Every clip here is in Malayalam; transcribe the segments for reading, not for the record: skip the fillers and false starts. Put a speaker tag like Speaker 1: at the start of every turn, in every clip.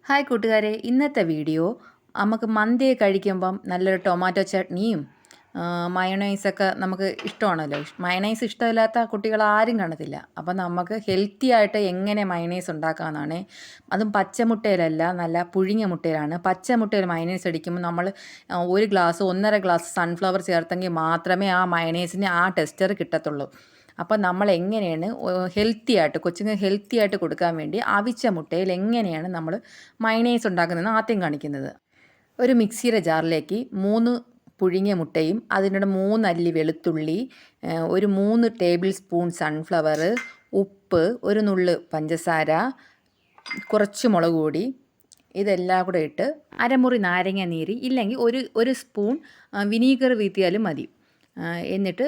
Speaker 1: ഹായ് കൂട്ടുകാരെ, ഇന്നത്തെ വീഡിയോ നമുക്ക് മന്തി കഴിക്കുമ്പം നല്ലൊരു ടൊമാറ്റോ ചട്നിയും മയണൈസൊക്കെ നമുക്ക് ഇഷ്ടമാണല്ലോ. മയണൈസ് ഇഷ്ടമില്ലാത്ത കുട്ടികൾ ആരും കാണത്തില്ല. അപ്പം നമുക്ക് ഹെൽത്തി ആയിട്ട് എങ്ങനെ മയണൈസ് ഉണ്ടാക്കാമെന്നാണ്. അതും പച്ചമുട്ടയിലല്ല, നല്ല പുഴുങ്ങിയ മുട്ടയിലാണ്. പച്ചമുട്ടയിൽ മയണൈസ് അടിക്കുമ്പോൾ നമ്മൾ 1 ഗ്ലാസ് 1.5 ഗ്ലാസ് സൺഫ്ലവർ ചേർത്തെങ്കിൽ മാത്രമേ ആ മയണൈസിന് ആ ടെക്സ്ചർ കിട്ടത്തുള്ളൂ. അപ്പോൾ നമ്മൾ എങ്ങനെയാണ് ഹെൽത്തി ആയിട്ട് കൊച്ചുങ്ങൾക്ക് ഹെൽത്തി ആയിട്ട് കൊടുക്കാൻ വേണ്ടി അവിച്ച മുട്ടയിൽ എങ്ങനെയാണ് നമ്മൾ മയണൈസ് ഉണ്ടാക്കുന്നതെന്ന് ആദ്യം കാണിക്കുന്നത്. ഒരു മിക്സിയുടെ ജാറിലേക്ക് 3 പുഴുങ്ങിയ മുട്ടയും അതിനോട് 3 അല്ലി വെളുത്തുള്ളി, ഒരു 3 ടേബിൾ സ്പൂൺ സൺഫ്ലവർ, ഉപ്പ്, ഒരു നുള്ള് പഞ്ചസാര, കുറച്ച് മുളക് പൊടി, ഇതെല്ലാം കൂടെ ഇട്ട് അരമുറി നാരങ്ങ നീര് ഇല്ലെങ്കിൽ ഒരു സ്പൂൺ വിനീഗർ വീത്തിയാലും മതി. എന്നിട്ട്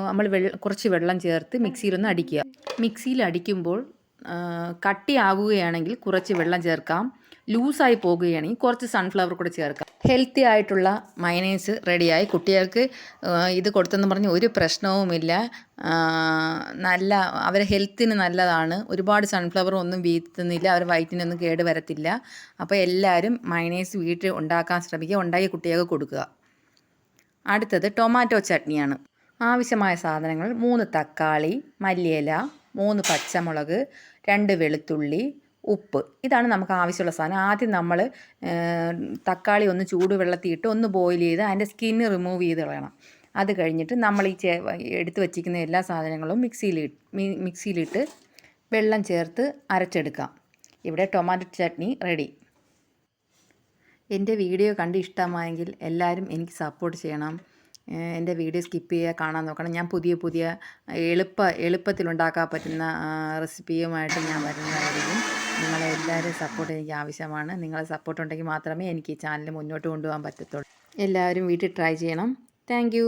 Speaker 1: നമ്മൾ കുറച്ച് വെള്ളം ചേർത്ത് മിക്സിയിലൊന്ന് അടിക്കുക. മിക്സിയിൽ അടിക്കുമ്പോൾ കട്ടിയാകുകയാണെങ്കിൽ കുറച്ച് വെള്ളം ചേർക്കാം. ലൂസായി പോകുകയാണെങ്കിൽ കുറച്ച് സൺഫ്ലവർ കൂടെ ചേർക്കാം. ഹെൽത്തി ആയിട്ടുള്ള മയണൈസ് റെഡിയായി. കുട്ടികൾക്ക് ഇത് കൊടുത്തെന്ന് പറഞ്ഞ് ഒരു പ്രശ്നവുമില്ല. നല്ല അവരെ ഹെൽത്തിന് നല്ലതാണ്. ഒരുപാട് സൺഫ്ലവർ ഒന്നും വീത്തുന്നില്ല, അവർ വയറ്റിനൊന്നും കേട് വരത്തില്ല. അപ്പോൾ എല്ലാവരും മയണൈസ് വീട്ടിൽ ഉണ്ടാക്കാൻ ശ്രമിക്കുക, ഉണ്ടാക്കി കുട്ടികൾക്ക് കൊടുക്കുക. അടുത്തത് ടൊമാറ്റോ ചട്നിയാണ്. ആവശ്യമായ സാധനങ്ങൾ: 3 തക്കാളി, മല്ലിയില, 3 പച്ചമുളക്, 2 വെളുത്തുള്ളി, ഉപ്പ്. ഇതാണ് നമുക്ക് ആവശ്യമുള്ള സാധനം. ആദ്യം നമ്മൾ തക്കാളി ഒന്ന് ചൂടുവെള്ളത്തിയിട്ട് ഒന്ന് ബോയിൽ ചെയ്ത് അതിൻ്റെ സ്കിന്ന് റിമൂവ് ചെയ്ത് കളയണം. അത് കഴിഞ്ഞിട്ട് നമ്മൾ ഈ എടുത്ത് വച്ചിരിക്കുന്ന എല്ലാ സാധനങ്ങളും മിക്സിയിലിട്ട് വെള്ളം ചേർത്ത് അരച്ചെടുക്കാം. ഇവിടെ ടൊമാറ്റോ ചട്നി റെഡി. എൻ്റെ വീഡിയോ കണ്ട് ഇഷ്ടമായെങ്കിൽ എല്ലാവരും എനിക്ക് സപ്പോർട്ട് ചെയ്യണം. എൻ്റെ വീഡിയോ സ്കിപ്പ് ചെയ്യുക, കാണാൻ നോക്കണം. ഞാൻ പുതിയ എളുപ്പത്തിലുണ്ടാക്കാൻ പറ്റുന്ന റെസിപ്പിയുമായിട്ട് ഞാൻ വരുന്നതായിരിക്കും. നിങ്ങളെ എല്ലാവരും സപ്പോർട്ട് എനിക്ക് ആവശ്യമാണ്. നിങ്ങളെ സപ്പോർട്ട് ഉണ്ടെങ്കിൽ മാത്രമേ എനിക്ക് ഈ ചാനൽ മുന്നോട്ട് കൊണ്ടുപോകാൻ പറ്റത്തുള്ളൂ. എല്ലാവരും വീട്ടിൽ ട്രൈ ചെയ്യണം. താങ്ക്